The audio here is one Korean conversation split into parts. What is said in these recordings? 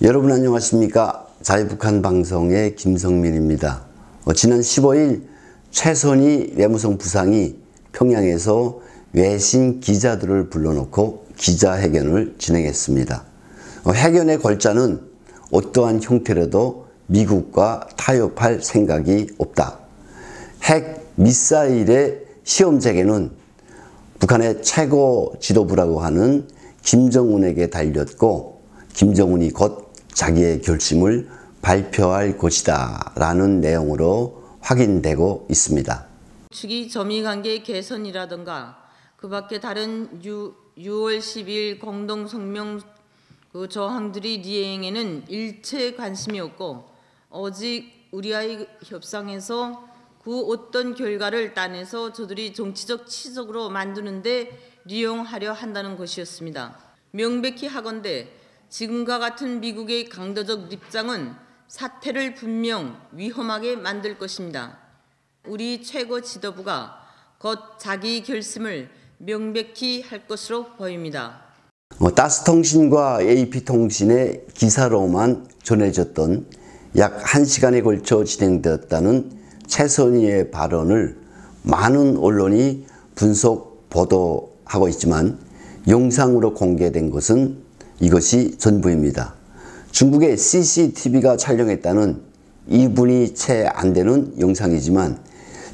여러분 안녕하십니까? 자유북한 방송의 김성민입니다. 지난 15일 최선희 외무성 부상이 평양에서 외신 기자들을 불러놓고 기자회견을 진행했습니다. 회견의 골자는 어떠한 형태로도 미국과 타협할 생각이 없다. 핵 미사일의 시험 재개는 북한의 최고 지도부라고 하는 김정은에게 달렸고 김정은이 곧 자기의 결심을 발표할 것이다 라는 내용으로 확인되고 있습니다. 측이 점의관계 개선이라든가 그 밖에 다른 6월 10일 공동성명 조항들이 이행에는 일체 관심이 없고 오직 우리와의 협상에서 그 어떤 결과를 따내서 저들이 정치적 치적으로 만드는데利用하려 한다는 것이었습니다. 명백히 하건대 지금과 같은 미국의 강도적 입장은 사태를 분명 위험하게 만들 것입니다. 우리 최고 지도부가 곧 자기 결심을 명백히 할 것으로 보입니다. 따스통신과 AP통신의 기사로만 전해졌던 약 1시간에 걸쳐 진행되었다는 최선희의 발언을 많은 언론이 분석 보도하고 있지만 영상으로 공개된 것은 이것이 전부입니다. 중국의 CCTV가 촬영했다는 2분이 채 안 되는 영상이지만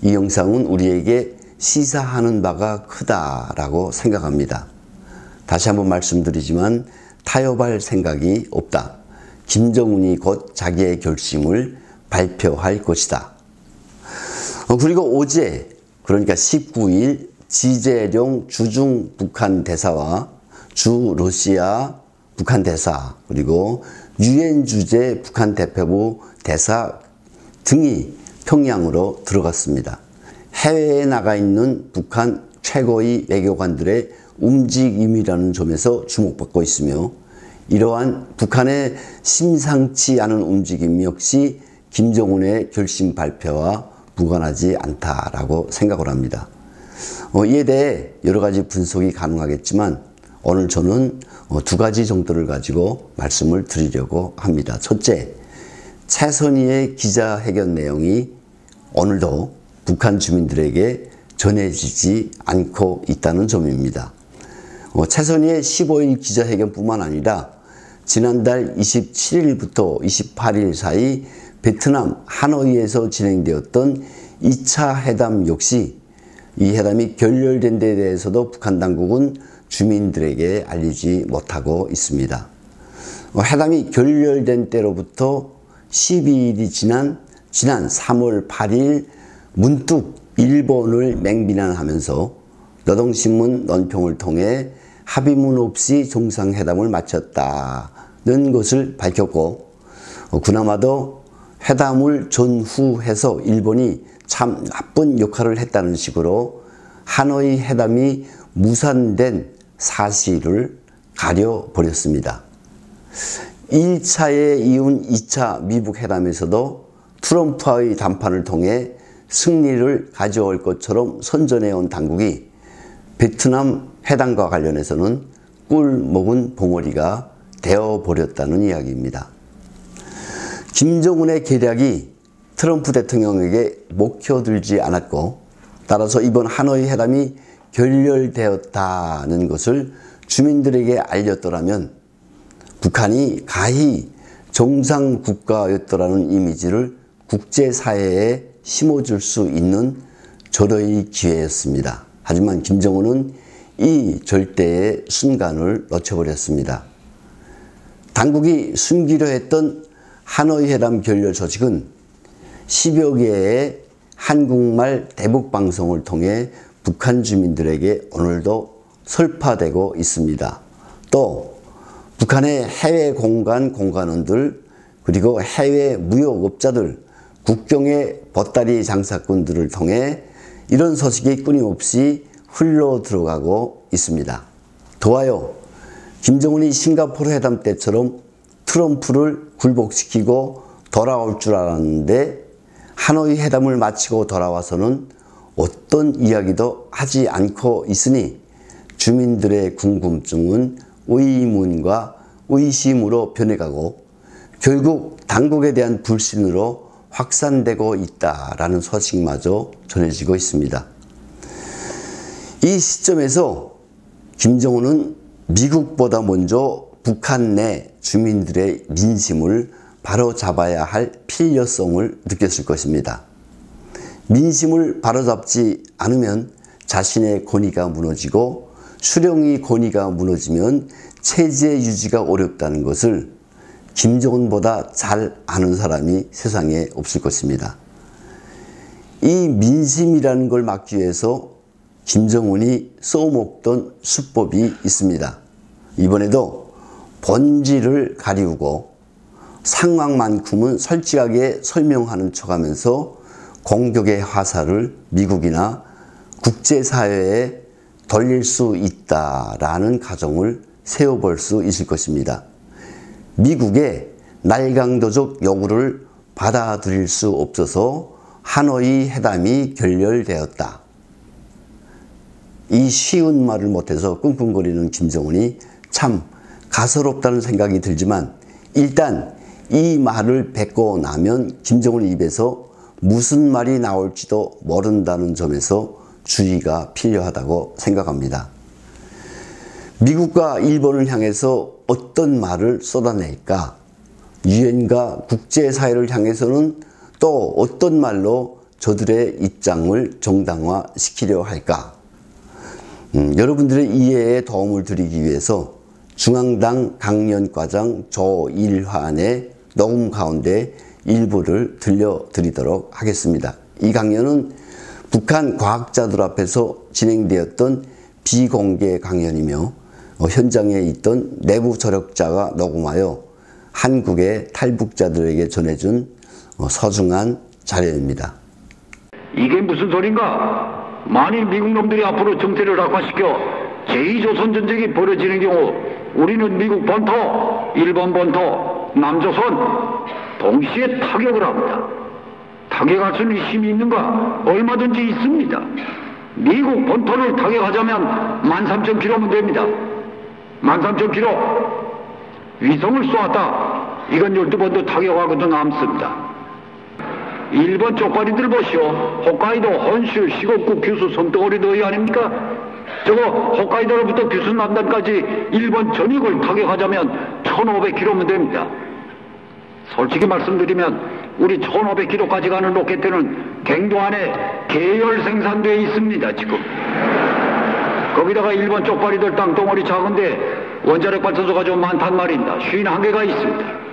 이 영상은 우리에게 시사하는 바가 크다라고 생각합니다. 다시 한번 말씀드리지만 타협할 생각이 없다. 김정은이 곧 자기의 결심을 발표할 것이다. 그리고 어제 그러니까 19일 지재룡 주중 북한 대사와 주 러시아 북한 대사 그리고 유엔 주재 북한 대표부 대사 등이 평양으로 들어갔습니다. 해외에 나가 있는 북한 최고의 외교관들의 움직임이라는 점에서 주목받고 있으며 이러한 북한의 심상치 않은 움직임 역시 김정은의 결심 발표와 무관하지 않다라고 생각을 합니다. 이에 대해 여러 가지 분석이 가능하겠지만 오늘 저는 두 가지 정도를 가지고 말씀을 드리려고 합니다. 첫째, 최선희의 기자회견 내용이 오늘도 북한 주민들에게 전해지지 않고 있다는 점입니다. 최선희의 15일 기자회견뿐만 아니라 지난달 27일부터 28일 사이 베트남 하노이에서 진행되었던 2차 회담 역시 이 회담이 결렬된 데 대해서도 북한 당국은 주민들에게 알리지 못하고 있습니다. 회담이 결렬된 때로부터 12일이 지난 3월 8일 문득 일본을 맹비난하면서 노동신문 논평을 통해 합의문 없이 정상회담을 마쳤다는 것을 밝혔고 그나마도 회담을 전후해서 일본이 참 나쁜 역할을 했다는 식으로 하노이 회담이 무산된 사실을 가려버렸습니다. 1차에 이은 2차 미북 회담에서도 트럼프와의談판을 통해 승리를 가져올 것처럼 선전해온 당국이 베트남 회담과 관련해서는 꿀 먹은 봉오리가 되어버렸다는 이야기입니다. 김정은의 계략이 트럼프 대통령에게 먹혀들지 않았고 따라서 이번 하노이 회담이 결렬되었다는 것을 주민들에게 알렸더라면 북한이 가히 정상국가였더라는 이미지를 국제사회에 심어줄 수 있는 절호의 기회였습니다. 하지만 김정은은 이 절대의 순간을 놓쳐버렸습니다. 당국이 숨기려 했던 하노이 회담 결렬 소식은 10여 개의 한국말 대북방송을 통해 북한 주민들에게 오늘도 설파되고 있습니다. 또 북한의 해외 공관원들 그리고 해외 무역업자들 국경의 보따리 장사꾼들을 통해 이런 소식이 끊임없이 흘러 들어가고 있습니다. 더하여 김정은이 싱가포르 회담 때처럼 트럼프를 굴복시키고 돌아올 줄 알았는데 하노이 회담을 마치고 돌아와서는 어떤 이야기도 하지 않고 있으니 주민들의 궁금증은 의문과 의심으로 변해가고 결국 당국에 대한 불신으로 확산되고 있다라는 소식마저 전해지고 있습니다. 이 시점에서 김정은은 미국보다 먼저 북한 내 주민들의 민심을 바로잡아야 할 필요성을 느꼈을 것입니다. 민심을 바로잡지 않으면 자신의 권위가 무너지고 수령의 권위가 무너지면 체제 유지가 어렵다는 것을 김정은보다 잘 아는 사람이 세상에 없을 것입니다. 이 민심이라는 걸 막기 위해서 김정은이 써먹던 수법이 있습니다. 이번에도 본질을 가리우고 상황만큼은 솔직하게 설명하는 척하면서 공격의 화살을 미국이나 국제사회에 돌릴 수 있다라는 가정을 세워볼 수 있을 것입니다. 미국의 날강도적 요구를 받아들일 수 없어서 하노이 회담이 결렬되었다. 이 쉬운 말을 못해서 끙끙거리는 김정은이 참 가소롭다는 생각이 들지만 일단 이 말을 뱉고 나면 김정은 입에서 무슨 말이 나올지도 모른다는 점에서 주의가 필요하다고 생각합니다. 미국과 일본을 향해서 어떤 말을 쏟아낼까? 유엔과 국제사회를 향해서는 또 어떤 말로 저들의 입장을 정당화시키려 할까? 여러분들의 이해에 도움을 드리기 위해서 중앙당 강연과장 조일환의 녹음 가운데 일부를 들려드리도록 하겠습니다. 이 강연은 북한 과학자들 앞에서 진행되었던 비공개 강연이며 현장에 있던 내부 조력자가 녹음하여 한국의 탈북자들에게 전해준 소중한 자료입니다. 이게 무슨 소린가? 만일 미국 놈들이 앞으로 정세를 악화시켜 제2조선전쟁이 벌어지는 경우 우리는 미국 본토, 일본 본토, 남조선 동시에 타격을 합니다. 타격할 수 있는 힘이 있는가? 얼마든지 있습니다. 미국 본토를 타격하자면 13,000km면 됩니다. 13,000km. 위성을 쏘았다. 이건 12번도 타격하고도 남습니다. 일본 쪽발이들 보시오. 홋카이도, 혼슈, 시거쿠, 규슈, 섬덩어리 너희 아닙니까? 저거 홋카이도로부터 규슈 남단까지 일본 전역을 타격하자면 1,500km면 됩니다. 솔직히 말씀드리면 우리 1,500km까지 가는 로켓들은 갱도 안에 계열 생산되어 있습니다. 지금 거기다가 일본 쪽발이들 땅덩어리 작은데 원자력 발전소가 좀 많단 말입니다. 51개가 있습니다.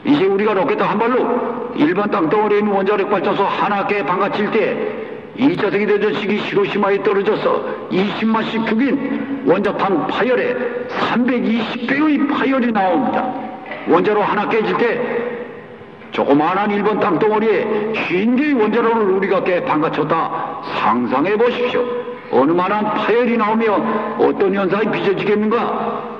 이제 우리가 로켓 한 발로 일본 땅덩어리에 있는 원자력 발전소 하나 개 방아칠 때 2차 세계대전 시기 히로시마에 떨어져서 20만씩 죽인 원자탄 파열에 320배의 파열이 나옵니다. 원자로 하나 깨질 때 조그마한 일본 땅덩어리에 50개의 원자로를 우리가 깨 방아쳤다. 상상해 보십시오. 어느 만한 파열이 나오면 어떤 현상이 빚어지겠는가?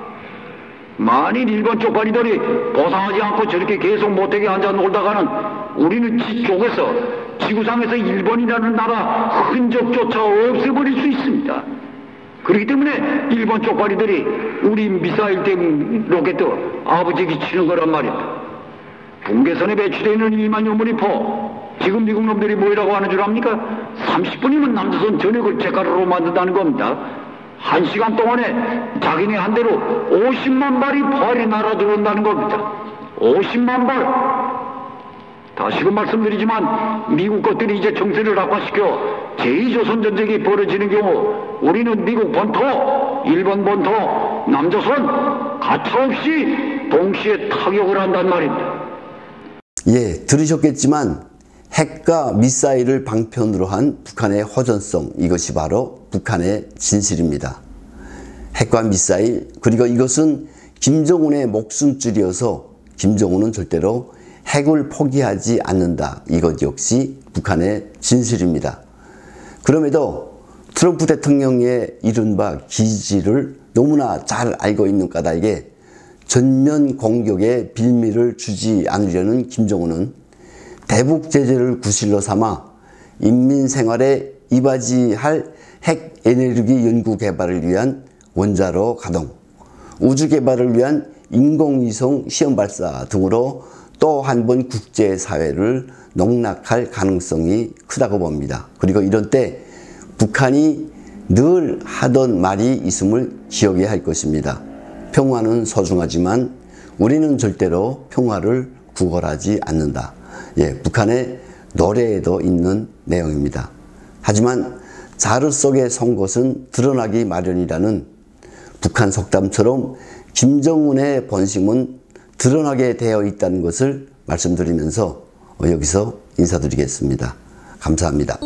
만일 일본 쪽발이들이 보상하지 않고 저렇게 계속 못되게 앉아 놀다가는 우리는 지쪽에서 지구상에서 일본이라는 나라 흔적조차 없애버릴 수 있습니다. 그렇기 때문에 일본 쪽발이들이 우리 미사일 등 로켓도 아버지에게 치는 거란 말입니다. 분계선에 배치되어 있는 1만여 무리포 지금 미국 놈들이 뭐라고 하는 줄 압니까? 30분이면 남조선 전역을 제 가루로 만든다는 겁니다. 1시간 동안에 자기네 한 대로 50만 발이 포알이 날아들어온다는 겁니다. 50만 발. 다시금 말씀드리지만 미국 것들이 이제 정세를 악화시켜 제2조선전쟁이 벌어지는 경우 우리는 미국 본토, 일본 본토, 남조선 가차없이 동시에 타격을 한단 말입니다. 예, 들으셨겠지만 핵과 미사일을 방편으로 한 북한의 호전성, 이것이 바로 북한의 진실입니다. 핵과 미사일, 그리고 이것은 김정은의 목숨줄이어서 김정은은 절대로 핵을 포기하지 않는다. 이것 역시 북한의 진실입니다. 그럼에도 트럼프 대통령의 이른바 기지를 너무나 잘 알고 있는 까닭에 전면 공격에 빌미를 주지 않으려는 김정은은 대북 제재를 구실로 삼아 인민 생활에 이바지할 핵 에너지 연구 개발을 위한 원자로 가동, 우주 개발을 위한 인공위성 시험 발사 등으로 또 한 번 국제사회를 농락할 가능성이 크다고 봅니다. 그리고 이런 때 북한이 늘 하던 말이 있음을 기억해야 할 것입니다. 평화는 소중하지만 우리는 절대로 평화를 구걸하지 않는다. 북한의 노래에도 있는 내용입니다. 하지만 자루 속에 선 것은 드러나기 마련이라는 북한 속담처럼 김정은의 본심은 드러나게 되어 있다는 것을 말씀드리면서 여기서 인사드리겠습니다. 감사합니다.